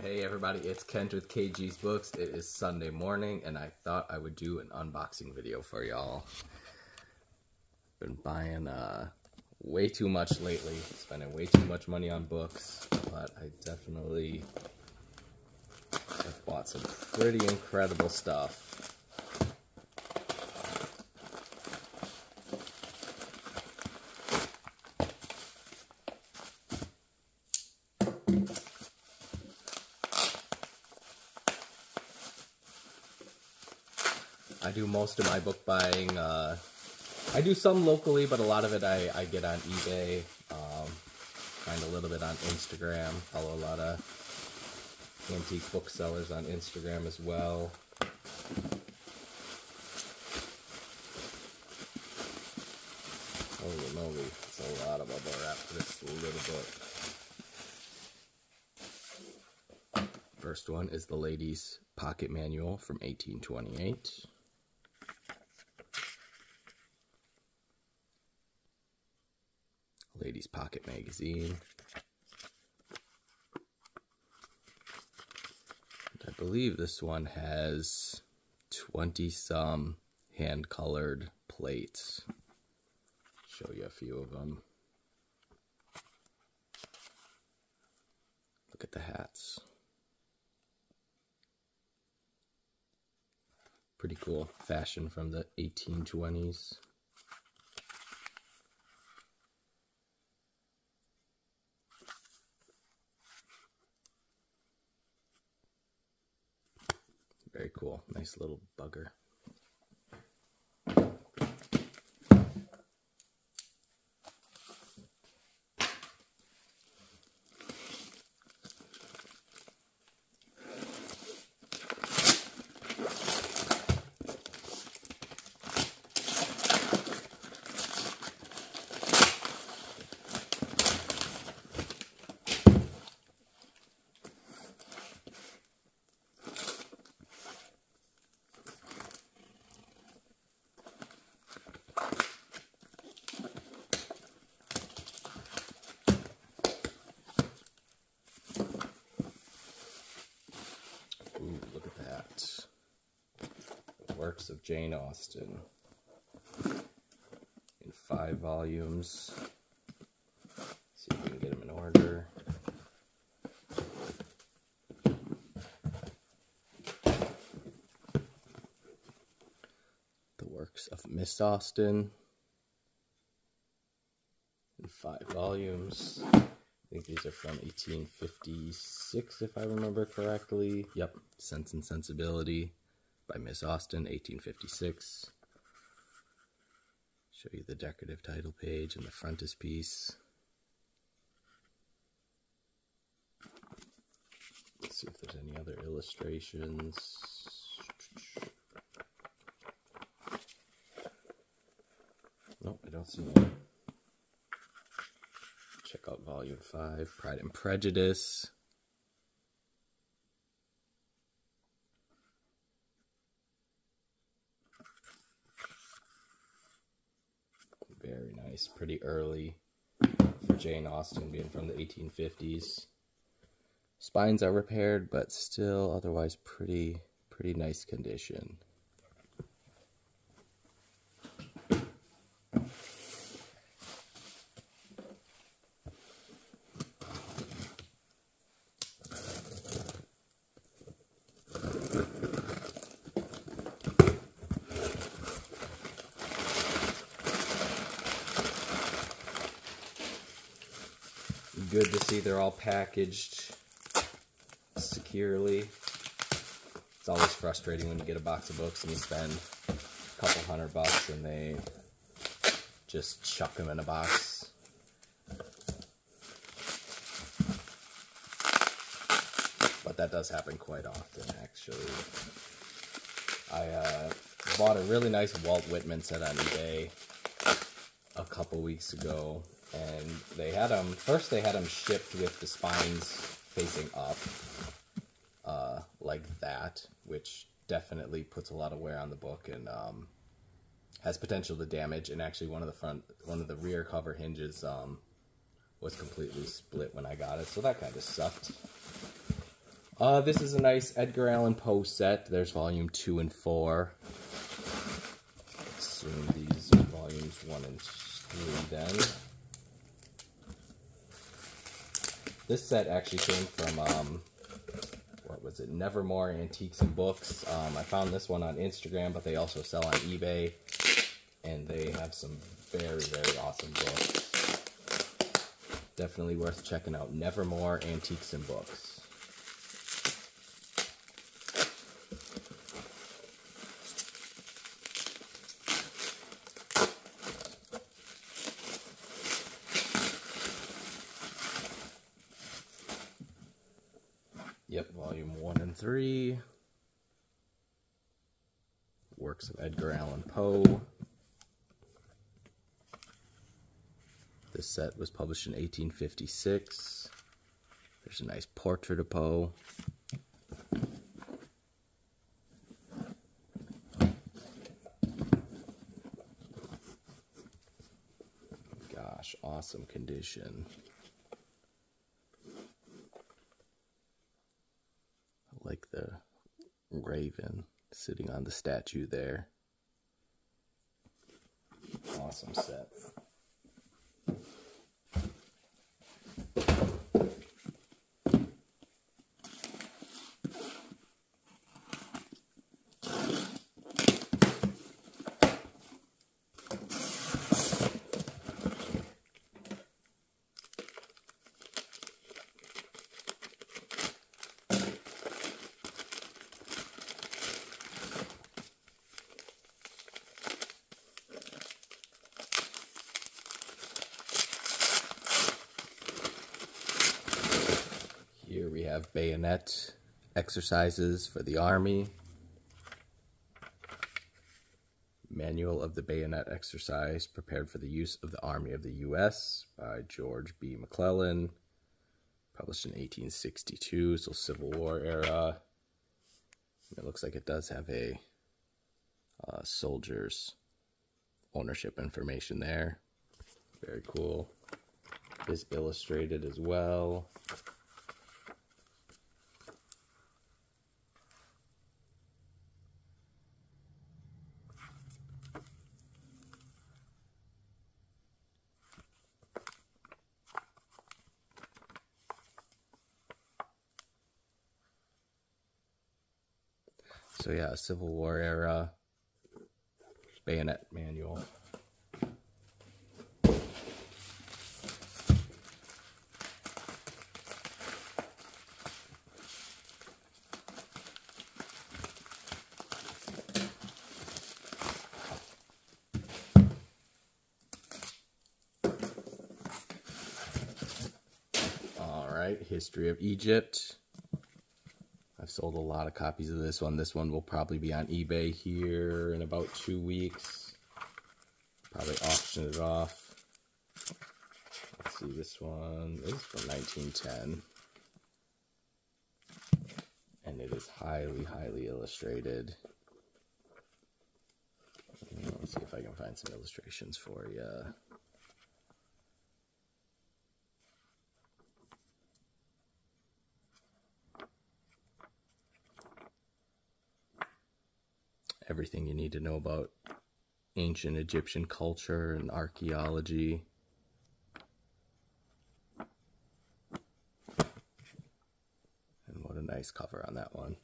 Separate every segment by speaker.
Speaker 1: Hey everybody, it's Kent with KG's Books. It is Sunday morning and I thought I would do an unboxing video for y'all. Been buying way too much lately, spending way too much money on books, but I definitely have bought some pretty incredible stuff. I do most of my book buying, I do some locally, but a lot of it I get on eBay, find a little bit on Instagram, follow a lot of antique booksellers on Instagram as well. Holy moly, it's a lot of bubble wrap for this little book. First one is the Lady's Pocket Manual from 1828. Ladies' Pocket Magazine. I believe this one has 20-some hand-colored plates. Show you a few of them. Look at the hats. Pretty cool. Fashion from the 1820s. Very cool. Nice little bugger. Ooh, look at that. Works of Jane Austen in 5 volumes. See if we can get them in order. The Works of Miss Austen in 5 volumes. I think these are from 1856, if I remember correctly. Yep, Sense and Sensibility by Miss Austen, 1856. Show you the decorative title page and the frontispiece. Let's see if there's any other illustrations. Nope, I don't see any. Check out Volume 5, Pride and Prejudice. Very nice, pretty early for Jane Austen, being from the 1850s. Spines are repaired, but still otherwise pretty nice condition. Good to see they're all packaged securely. It's always frustrating when you get a box of books and you spend a couple $100 and they just chuck them in a box. But that does happen quite often, actually. I bought a really nice Walt Whitman set on eBay a couple weeks ago. And they had them, first they had them shipped with the spines facing up, like that, which definitely puts a lot of wear on the book and has potential to damage. And actually one of the rear cover hinges was completely split when I got it, so that kind of sucked. This is a nice Edgar Allan Poe set. There's volume 2 and 4. Assume these are volumes 1 and 3 then. This set actually came from, what was it, Nevermore Antiques and Books. I found this one on Instagram, but they also sell on eBay. And they have some very, very awesome books. Definitely worth checking out. Nevermore Antiques and Books. Yep, volume 1 and 3. Works of Edgar Allan Poe. This set was published in 1856. There's a nice portrait of Poe. Gosh, awesome condition. I like the raven sitting on the statue there. Awesome set. Here we have bayonet exercises for the Army. Manual of the Bayonet Exercise prepared for the use of the Army of the U.S. by George B McLen. Published in 1862, so Civil War era. It looks like it does have a soldier's ownership information there. Very cool. It is illustrated as well. So yeah, Civil War era bayonet manual. All right, History of Egypt. I've sold a lot of copies of this one. This one will probably be on eBay here in about 2 weeks. Probably auction it off. Let's see, this one is from 1910. And it is highly, highly illustrated. Let's see if I can find some illustrations for you. Everything you need to know about ancient Egyptian culture and archaeology. And what a nice cover on that one.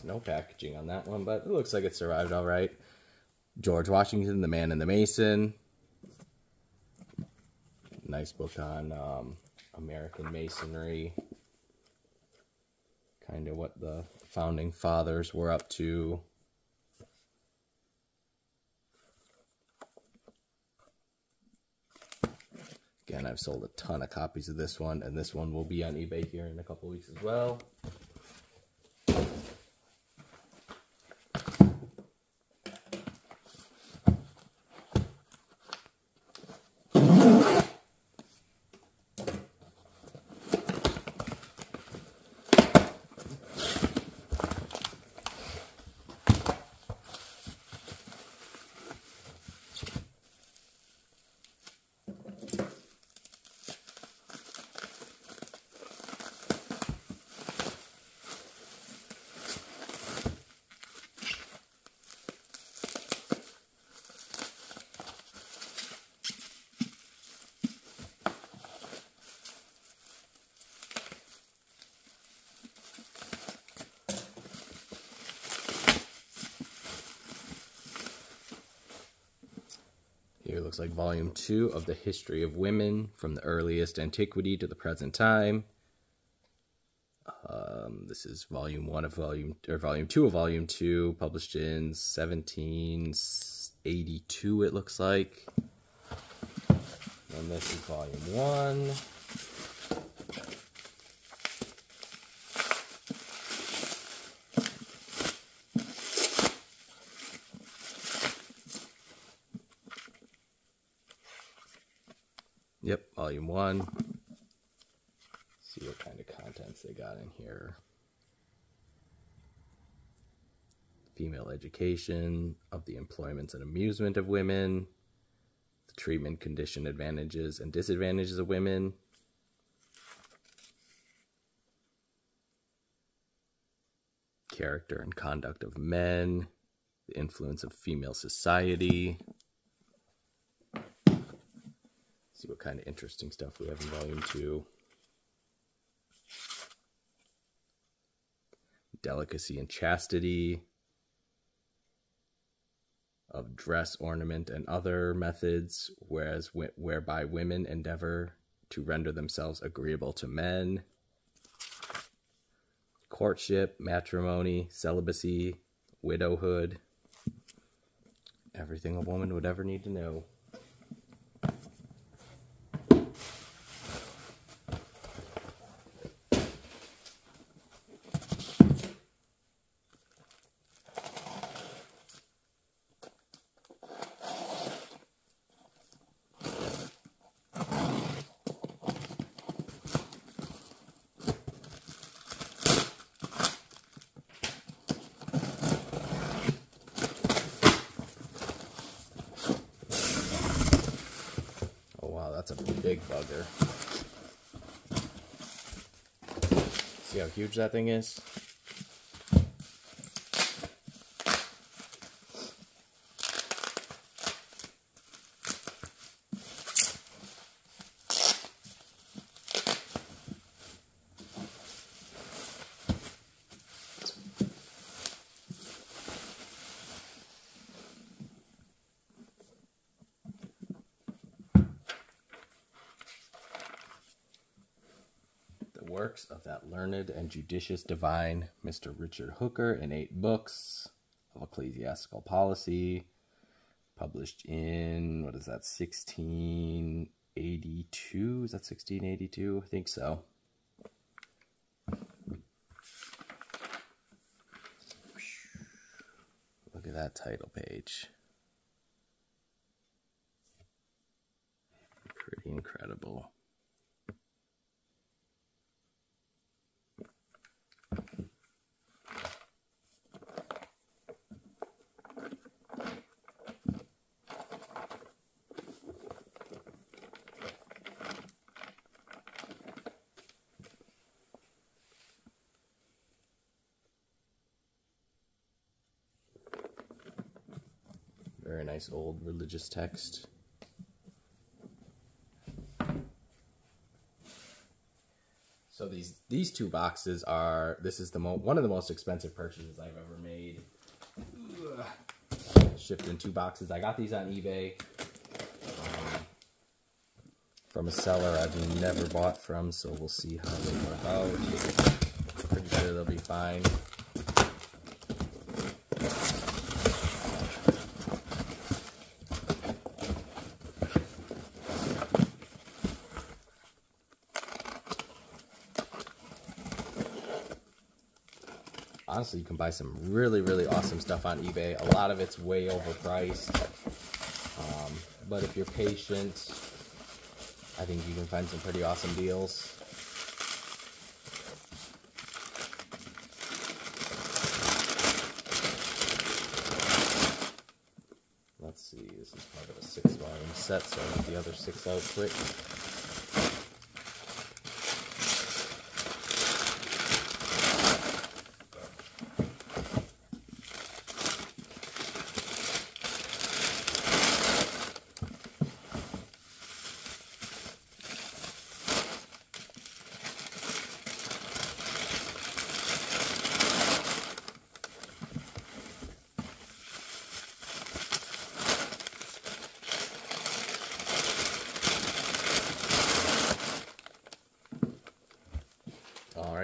Speaker 1: No packaging on that one, but it looks like it survived all right. George Washington, The Man and the Mason. Nice book on American masonry. Kind of what the founding fathers were up to. Again, I've sold a ton of copies of this one, and this one will be on eBay here in a couple weeks as well. looks like volume 2 of the history of women from the earliest antiquity to the present time. This is volume 2 of volume 2, published in 1782, it looks like. And this is volume 1. Yep, volume 1. See what kind of contents they got in here. Female education, of the employments and amusement of women, the treatment, condition, advantages, and disadvantages of women, character and conduct of men, the influence of female society. See what kind of interesting stuff we have in volume 2. Delicacy and chastity, of dress, ornament, and other methods, whereby women endeavor to render themselves agreeable to men. Courtship, matrimony, celibacy, widowhood, everything a woman would ever need to know. That's a big bugger. See how huge that thing is? Works of that learned and judicious divine Mr. Richard Hooker in 8 books of ecclesiastical policy, published in, 1682? Is that 1682? I think so. Look at that title page. Pretty incredible. Very nice old religious text. So these 2 boxes are, this is one of the most expensive purchases I've ever made. Shipped in 2 boxes. I got these on eBay from a seller I've never bought from, so we'll see how they work out. Pretty sure they'll be fine. Honestly, you can buy some really, really awesome stuff on eBay. A lot of it's way overpriced. But if you're patient, I think you can find some pretty awesome deals. Let's see, this is part of a 6-volume set, so I'll get the other 6 out quick.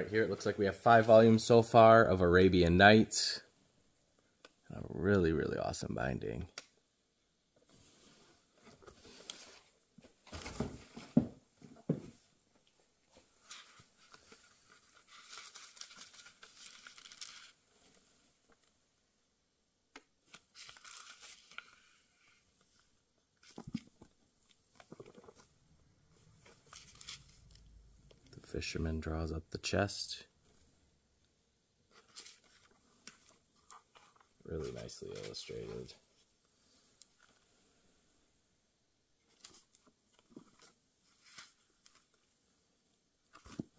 Speaker 1: Alright, here it looks like we have 5 volumes so far of Arabian Knights. A really, really awesome binding. The fisherman draws up the chest. Really nicely illustrated.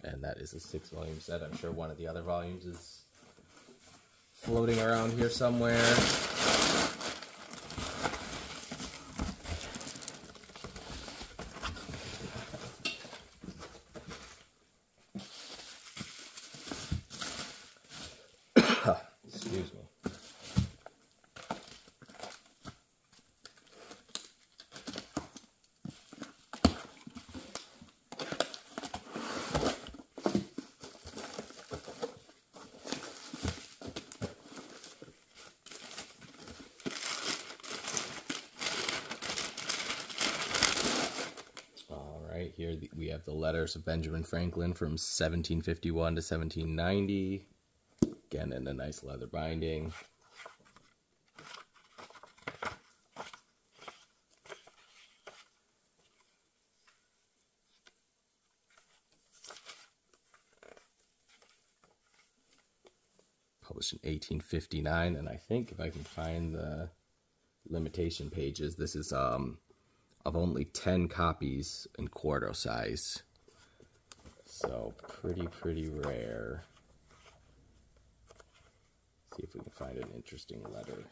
Speaker 1: And that is a 6-volume set. I'm sure one of the other volumes is floating around here somewhere. Excuse me. Here we have the letters of Benjamin Franklin from 1751 to 1790. Again, in a nice leather binding. Published in 1859, and I think if I can find the limitation pages, this is of only 10 copies in quarto size. So pretty rare. See if we can find an interesting letter.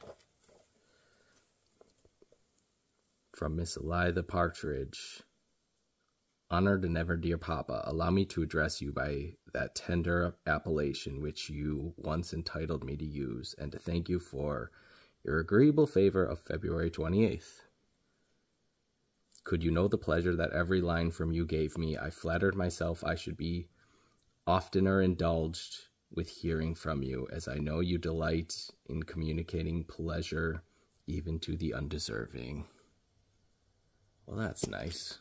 Speaker 1: From Miss Eliza Partridge. Honored and ever dear Papa, allow me to address you by that tender appellation which you once entitled me to use, and to thank you for your agreeable favor of February 28th. Could you know the pleasure that every line from you gave me, I flattered myself I should be oftener indulged with hearing from you, as I know you delight in communicating pleasure even to the undeserving. Well, that's nice.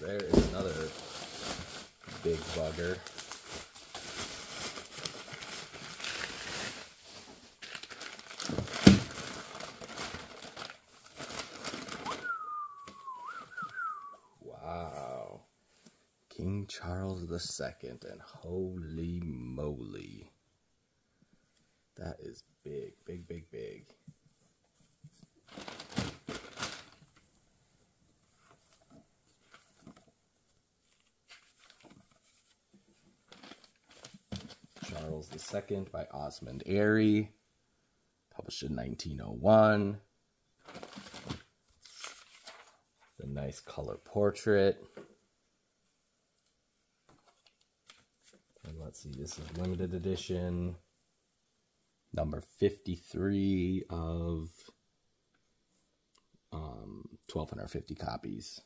Speaker 1: There is another big bugger. Wow. King Charles II, and holy moly. That is big. Charles II by Osmond Airy, published in 1901. The nice color portrait. And let's see, this is limited edition, number 53 of 1,250 copies.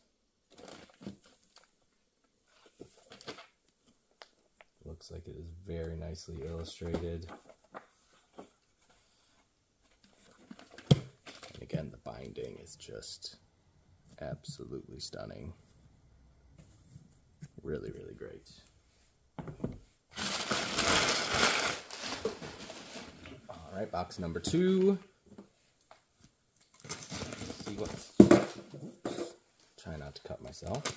Speaker 1: Looks like it is very nicely illustrated. And again, the binding is just absolutely stunning. Really great. All right, box number 2. Let's see what's... Try not to cut myself.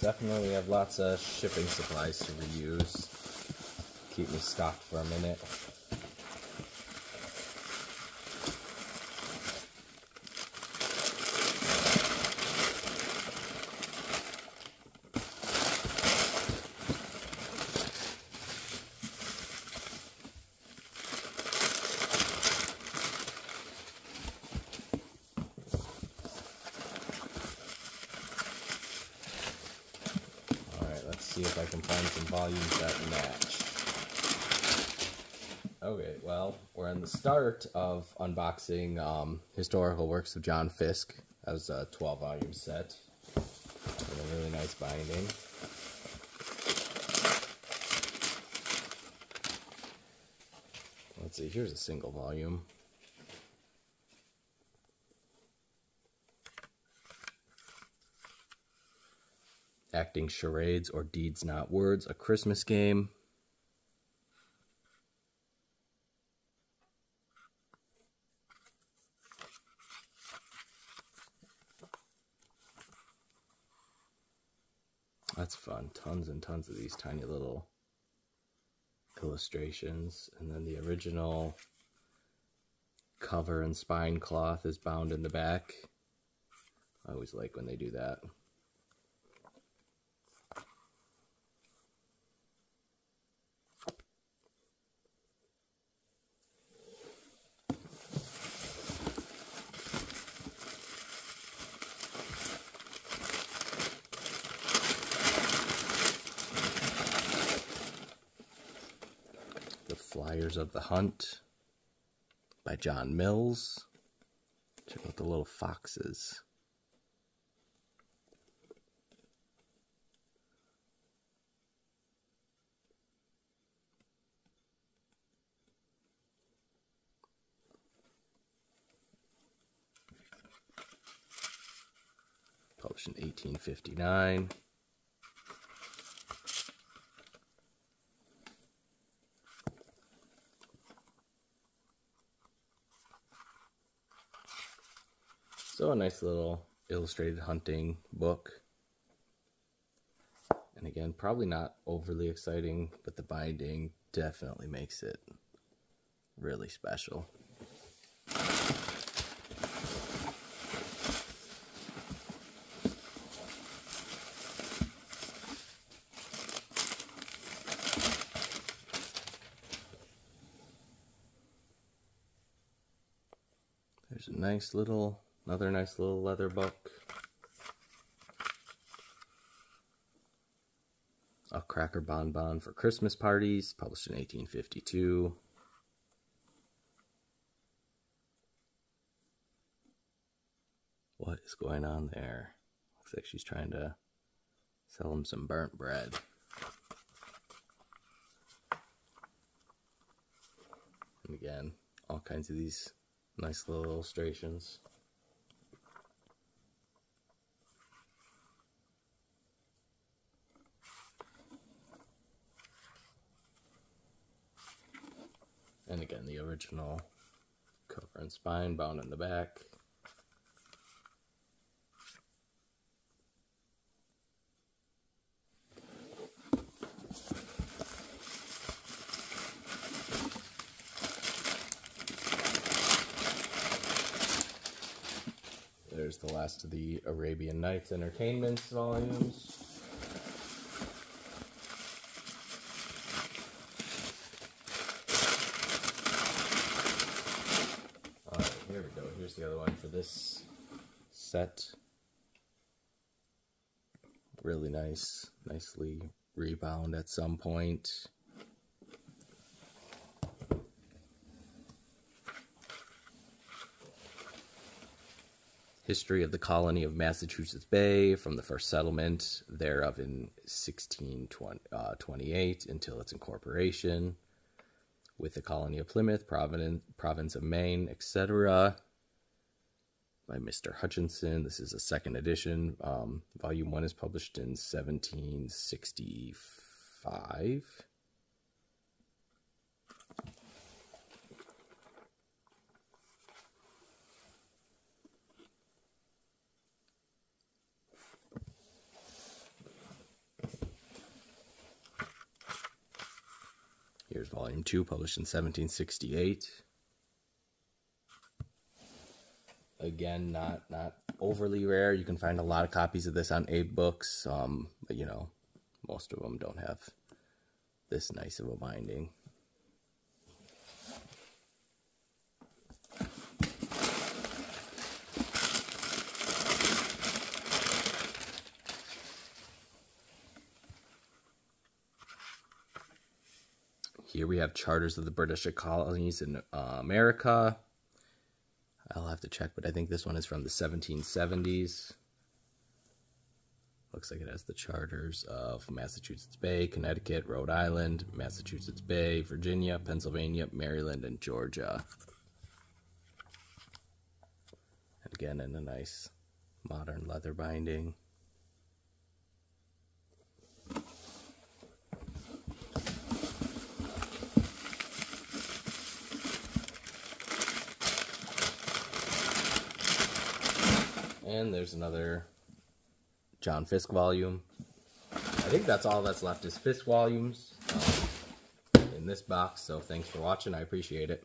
Speaker 1: definitely have lots of shipping supplies to reuse. Keep me stocked for a minute. See if I can find some volumes that match. Okay, well, we're in the start of unboxing historical works of John Fiske. That was a 12-volume set with a really nice binding. Let's see, here's a single volume. Acting Charades or Deeds Not Words, a Christmas game. That's fun. Tons and tons of these tiny little illustrations. And then the original cover and spine cloth is bound in the back. I always like when they do that. Flyers of the Hunt by John Mills. Check out the little foxes. Published in 1859. So a nice little illustrated hunting book. And again, probably not overly exciting, but the binding definitely makes it really special. There's a nice little another nice little leather book. A Cracker Bonbon for Christmas Parties, published in 1852. What is going on there? Looks like she's trying to sell him some burnt bread. And again, all kinds of these nice little illustrations. And again, the original cover and spine bound in the back. There's the last of the Arabian Knights Entertainment volumes. Here we go. Here's the other one for this set. Really nice, nicely rebound at some point. History of the colony of Massachusetts Bay from the first settlement thereof in 1628 until its incorporation with the colony of Plymouth, province of Maine, etc. by Mr. Hutchinson. This is a second edition. Volume 1 is published in 1765. Here's volume 2, published in 1768. Again, not overly rare. You can find a lot of copies of this on Abe Books, but you know, most of them don't have this nice of a binding. Here we have Charters of the British colonies in America. I'll have to check, but I think this one is from the 1770s. Looks like it has the charters of Massachusetts Bay, Connecticut, Rhode Island, Massachusetts Bay, Virginia, Pennsylvania, Maryland, and Georgia. And again, in a nice modern leather binding. And there's another John Fiske volume. I think that's all that's left is Fiske volumes in this box. So thanks for watching. I appreciate it.